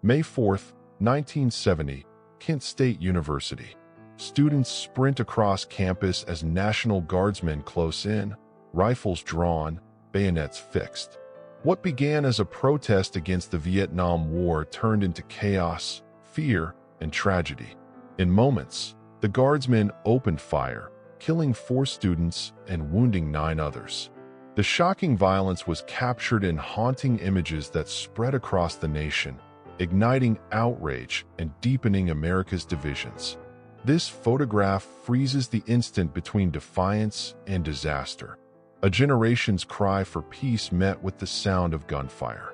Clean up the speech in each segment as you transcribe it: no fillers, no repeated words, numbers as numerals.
May 4, 1970, Kent State University. Students sprint across campus as National Guardsmen close in, rifles drawn, bayonets fixed. What began as a protest against the Vietnam War turned into chaos, fear, and tragedy. In moments, the Guardsmen opened fire, killing 4 students and wounding 9 others. The shocking violence was captured in haunting images that spread across the nation, igniting outrage and deepening America's divisions. This photograph freezes the instant between defiance and disaster. A generation's cry for peace met with the sound of gunfire.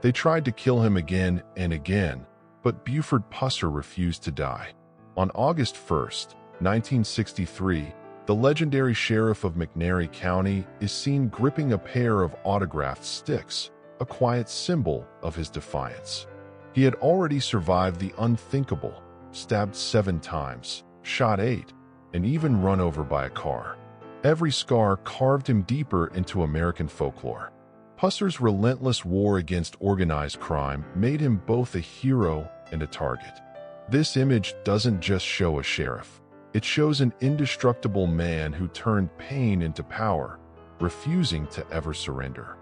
They tried to kill him again and again, but Buford Pusser refused to die. On August 1, 1963, the legendary sheriff of McNairy County is seen gripping a pair of autographed sticks, a quiet symbol of his defiance. He had already survived the unthinkable, stabbed 7 times, shot 8, and even run over by a car. Every scar carved him deeper into American folklore. Pusser's relentless war against organized crime made him both a hero and a target. This image doesn't just show a sheriff. It shows an indestructible man who turned pain into power, refusing to ever surrender.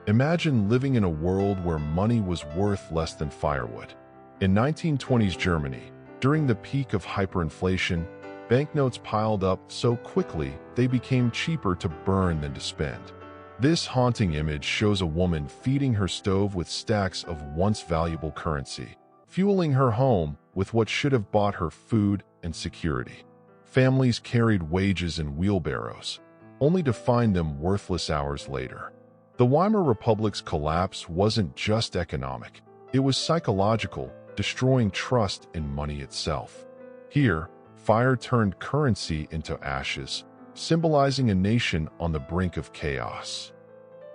Imagine living in a world where money was worth less than firewood. In 1920s Germany, during the peak of hyperinflation, banknotes piled up so quickly they became cheaper to burn than to spend. This haunting image shows a woman feeding her stove with stacks of once valuable currency, fueling her home with what should have bought her food and security. Families carried wages in wheelbarrows, only to find them worthless hours later. The Weimar Republic's collapse wasn't just economic, it was psychological, destroying trust in money itself. Here, fire turned currency into ashes, symbolizing a nation on the brink of chaos.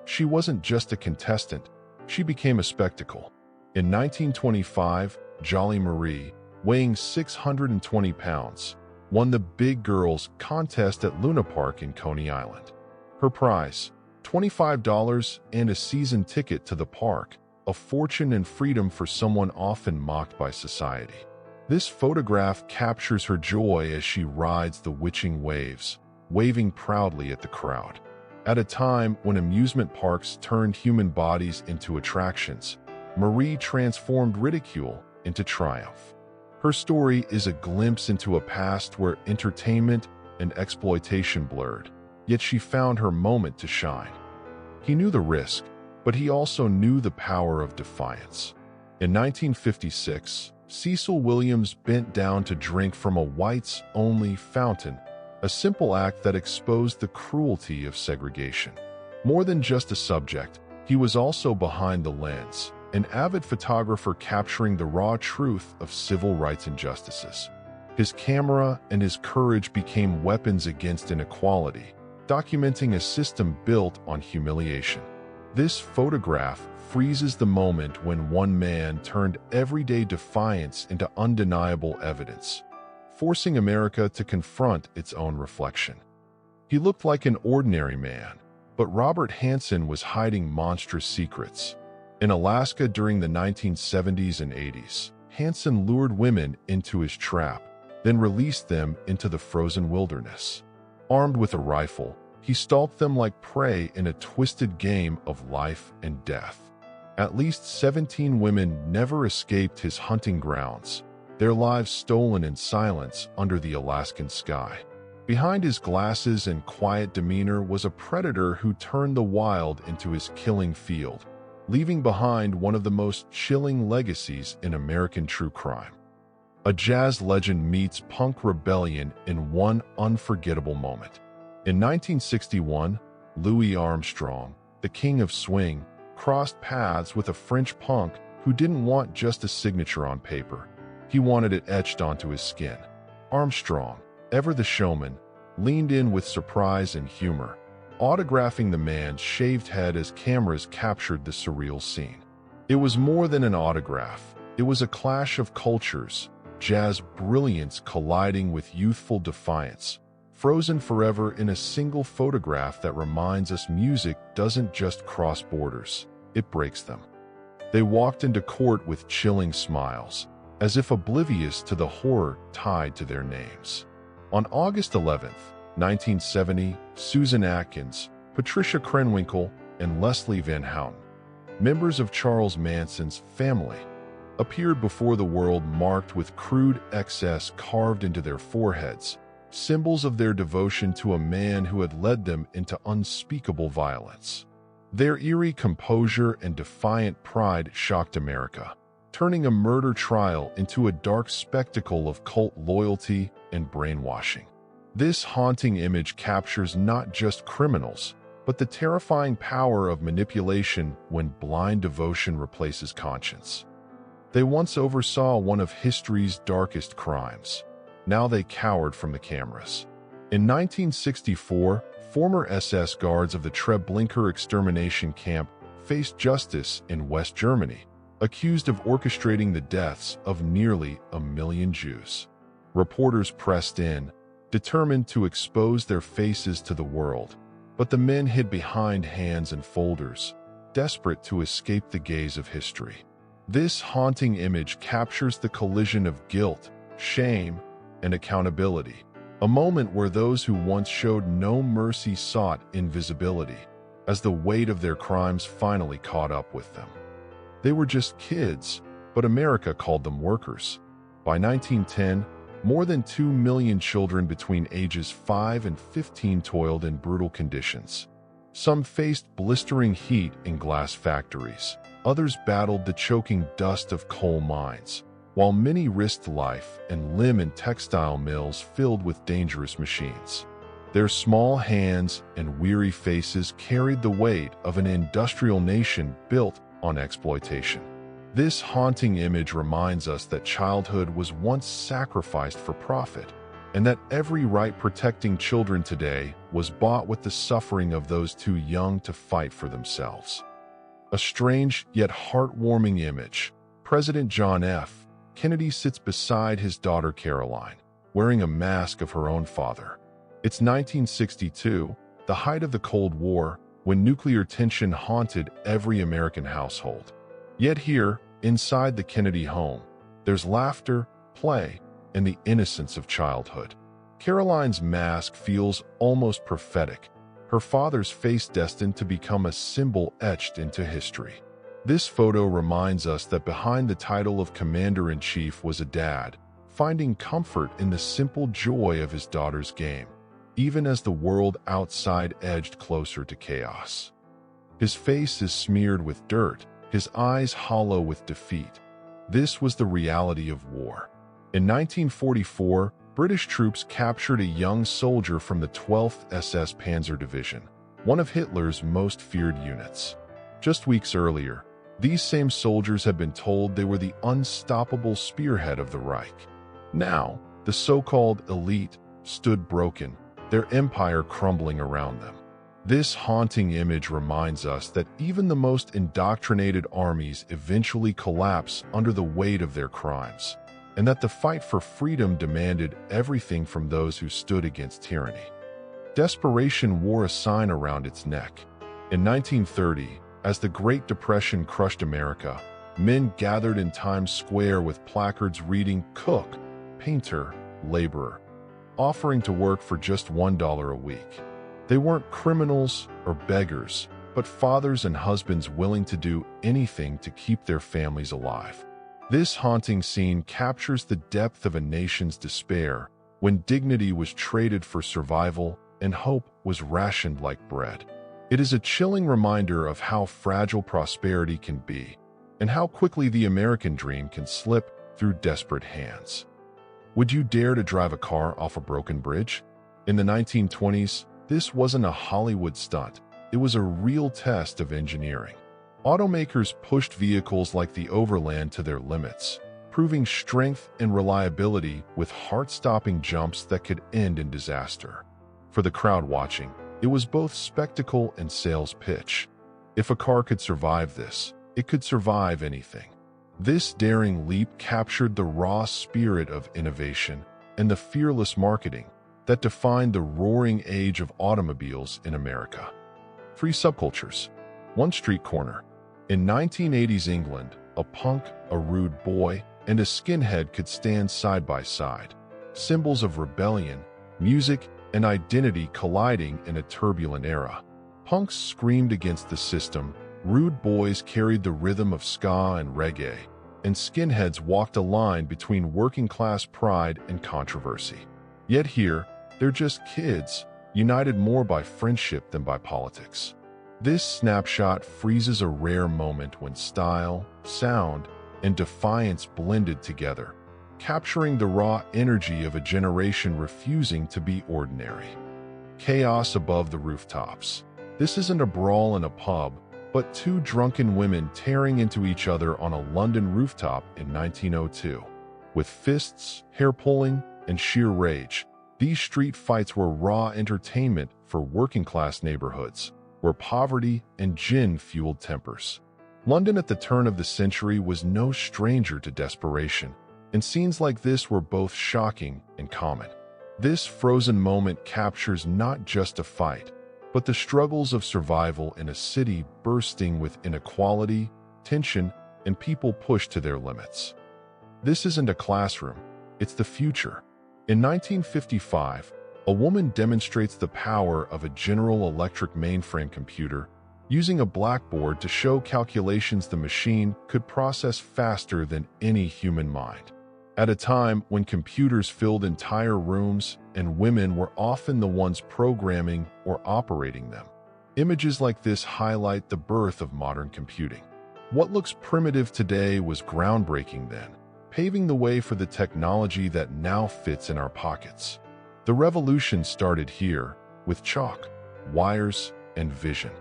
She wasn't just a contestant, she became a spectacle. In 1925, Jolly Marie, weighing 620 pounds, won the Big Girls contest at Luna Park in Coney Island. Her prize, $25 and a season ticket to the park, a fortune and freedom for someone often mocked by society. This photograph captures her joy as she rides the witching waves, waving proudly at the crowd. At a time when amusement parks turned human bodies into attractions, Marie transformed ridicule into triumph. Her story is a glimpse into a past where entertainment and exploitation blurred, yet she found her moment to shine. He knew the risk, but he also knew the power of defiance. In 1956, Cecil Williams bent down to drink from a whites-only fountain, a simple act that exposed the cruelty of segregation. More than just a subject, he was also behind the lens, an avid photographer capturing the raw truth of civil rights injustices. His camera and his courage became weapons against inequality, documenting a system built on humiliation. This photograph freezes the moment when one man turned everyday defiance into undeniable evidence, forcing America to confront its own reflection. He looked like an ordinary man, but Robert Hansen was hiding monstrous secrets. In Alaska during the 1970s and 80s, Hansen lured women into his trap, then released them into the frozen wilderness. Armed with a rifle, he stalked them like prey in a twisted game of life and death. At least 17 women never escaped his hunting grounds, their lives stolen in silence under the Alaskan sky. Behind his glasses and quiet demeanor was a predator who turned the wild into his killing field, leaving behind one of the most chilling legacies in American true crime. A jazz legend meets punk rebellion in one unforgettable moment. In 1961, Louis Armstrong, the king of swing, crossed paths with a French punk who didn't want just a signature on paper. He wanted it etched onto his skin. Armstrong, ever the showman, leaned in with surprise and humor, autographing the man's shaved head as cameras captured the surreal scene. It was more than an autograph. It was a clash of cultures, jazz brilliance colliding with youthful defiance, frozen forever in a single photograph that reminds us music doesn't just cross borders, it breaks them. They walked into court with chilling smiles, as if oblivious to the horror tied to their names. On August 11th, 1970, Susan Atkins, Patricia Krenwinkel, and Leslie Van Houten, members of Charles Manson's family, appeared before the world marked with crude excess carved into their foreheads, symbols of their devotion to a man who had led them into unspeakable violence. Their eerie composure and defiant pride shocked America, turning a murder trial into a dark spectacle of cult loyalty and brainwashing. This haunting image captures not just criminals, but the terrifying power of manipulation when blind devotion replaces conscience. They once oversaw one of history's darkest crimes. Now they cowered from the cameras. In 1964, former SS guards of the Treblinka extermination camp faced justice in West Germany, accused of orchestrating the deaths of nearly 1 million Jews. Reporters pressed in, determined to expose their faces to the world, but the men hid behind hands and folders, desperate to escape the gaze of history. This haunting image captures the collision of guilt, shame, and accountability, a moment where those who once showed no mercy sought invisibility, as the weight of their crimes finally caught up with them. They were just kids, but America called them workers. By 1910, more than 2 million children between ages 5 and 15 toiled in brutal conditions. Some faced blistering heat in glass factories. Others battled the choking dust of coal mines, while many risked life and limb in textile mills filled with dangerous machines. Their small hands and weary faces carried the weight of an industrial nation built on exploitation. This haunting image reminds us that childhood was once sacrificed for profit, and that every right protecting children today was bought with the suffering of those too young to fight for themselves. A strange yet heartwarming image. President John F. Kennedy sits beside his daughter Caroline, wearing a mask of her own father. It's 1962, the height of the Cold War, when nuclear tension haunted every American household. Yet here, inside the Kennedy home, there's laughter, play, and the innocence of childhood. Caroline's mask feels almost prophetic, her father's face destined to become a symbol etched into history. This photo reminds us that behind the title of Commander-in-Chief was a dad, finding comfort in the simple joy of his daughter's game, even as the world outside edged closer to chaos. His face is smeared with dirt, his eyes hollow with defeat. This was the reality of war. In 1944, British troops captured a young soldier from the 12th SS Panzer Division, one of Hitler's most feared units. Just weeks earlier, these same soldiers had been told they were the unstoppable spearhead of the Reich. Now, the so-called elite stood broken, their empire crumbling around them. This haunting image reminds us that even the most indoctrinated armies eventually collapse under the weight of their crimes, and that the fight for freedom demanded everything from those who stood against tyranny. Desperation wore a sign around its neck. In 1930, as the Great Depression crushed America, men gathered in Times Square with placards reading "Cook, Painter, Laborer," offering to work for just $1 a week. They weren't criminals or beggars, but fathers and husbands willing to do anything to keep their families alive. This haunting scene captures the depth of a nation's despair when dignity was traded for survival and hope was rationed like bread. It is a chilling reminder of how fragile prosperity can be and how quickly the American dream can slip through desperate hands. Would you dare to drive a car off a broken bridge? In the 1920s, this wasn't a Hollywood stunt. It was a real test of engineering. Automakers pushed vehicles like the Overland to their limits, proving strength and reliability with heart-stopping jumps that could end in disaster. For the crowd watching, it was both spectacle and sales pitch. If a car could survive this, it could survive anything. This daring leap captured the raw spirit of innovation and the fearless marketing that defined the roaring age of automobiles in America. Free subcultures. One street corner. In 1980s England, a punk, a rude boy, and a skinhead could stand side by side, symbols of rebellion, music, and identity colliding in a turbulent era. Punks screamed against the system, rude boys carried the rhythm of ska and reggae, and skinheads walked a line between working-class pride and controversy. Yet here, they're just kids, united more by friendship than by politics. This snapshot freezes a rare moment when style, sound, and defiance blended together, capturing the raw energy of a generation refusing to be ordinary. Chaos above the rooftops. This isn't a brawl in a pub, but two drunken women tearing into each other on a London rooftop in 1902. With fists, hair-pulling, and sheer rage, these street fights were raw entertainment for working-class neighborhoods, where poverty and gin fueled tempers. London at the turn of the century was no stranger to desperation, and scenes like this were both shocking and common. This frozen moment captures not just a fight, but the struggles of survival in a city bursting with inequality, tension, and people pushed to their limits. This isn't a classroom, it's the future. In 1955, a woman demonstrates the power of a General Electric mainframe computer, using a blackboard to show calculations the machine could process faster than any human mind. At a time when computers filled entire rooms and women were often the ones programming or operating them. Images like this highlight the birth of modern computing. What looks primitive today was groundbreaking then, paving the way for the technology that now fits in our pockets. The revolution started here, with chalk, wires, and vision.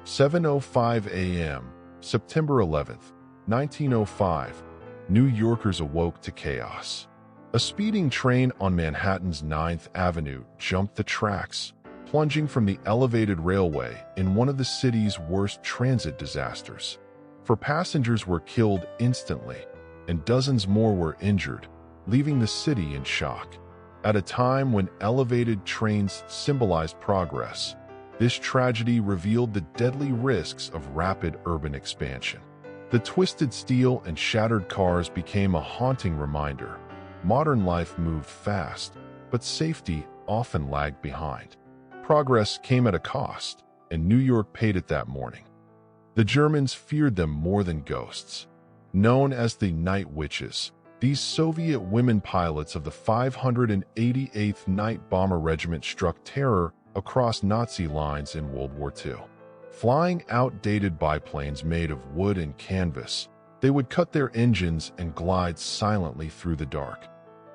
7:05 a.m., September 11th, 1905, New Yorkers awoke to chaos. A speeding train on Manhattan's 9th Avenue jumped the tracks, plunging from the elevated railway in one of the city's worst transit disasters. Four passengers were killed instantly, and dozens more were injured, leaving the city in shock. At a time when elevated trains symbolized progress, this tragedy revealed the deadly risks of rapid urban expansion. The twisted steel and shattered cars became a haunting reminder. Modern life moved fast, but safety often lagged behind. Progress came at a cost, and New York paid it that morning. The Germans feared them more than ghosts. Known as the Night Witches, these Soviet women pilots of the 588th Night Bomber Regiment struck terror across Nazi lines in World War II. Flying outdated biplanes made of wood and canvas, they would cut their engines and glide silently through the dark.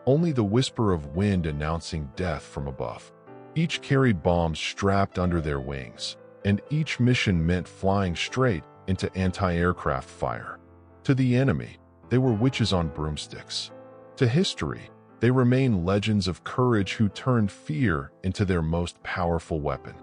Only the whisper of wind announcing death from above. Each carried bombs strapped under their wings, and each mission meant flying straight into anti-aircraft fire. To the enemy, they were witches on broomsticks. To history, they remain legends of courage who turned fear into their most powerful weapon.